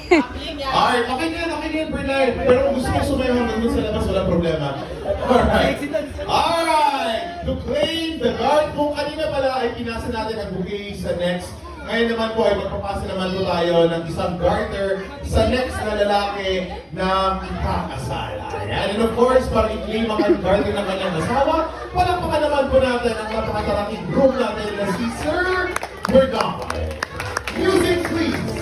Alright, okay din, Bernard. Pero kung gusto mo sumayo hanggang dun sa labas, wala problema. Alright! To claim the guard, kung kanina pala ay pinasa natin ang bouquet sa next, ngayon naman po ay magpapasa naman po tayo ng isang garter sa next na lalaki na ikakasal. Ayan. And of course, para i-claim ang garter ng kanyang asawa, palakpakan naman po natin ang napakatarating group natin na si Sir Bergamo. Music please!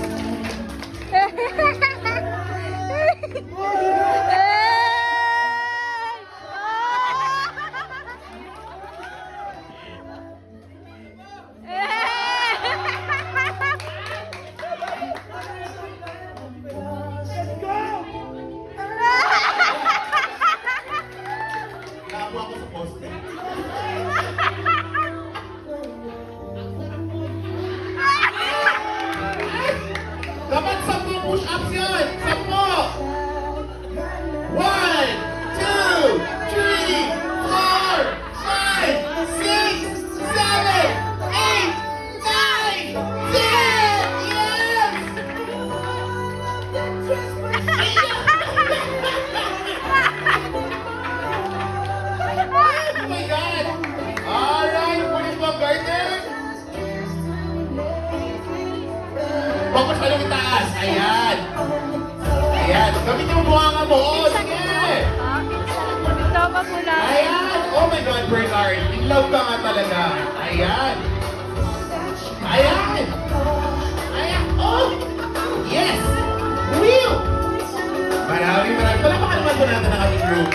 Nakakuha ko sa poste. Dapat 10 push-ups yun! 10! 1, 2, 3, 4, 5, 6, 7, 8, 9, 10! Yes! Oh my God! Alright, pulis mo ang garter! Focus pa lang itaas. Ayan. Ayan. Gamitin mo buhanga mo. Oh, sige. Ito pa mula. Ayan. Oh my God, Bernard. In love ka nga talaga. Ayan. Ayan. Ayan. Oh. Yes. Wheel. Maraming. Palakpakan naman po natin ang ating group.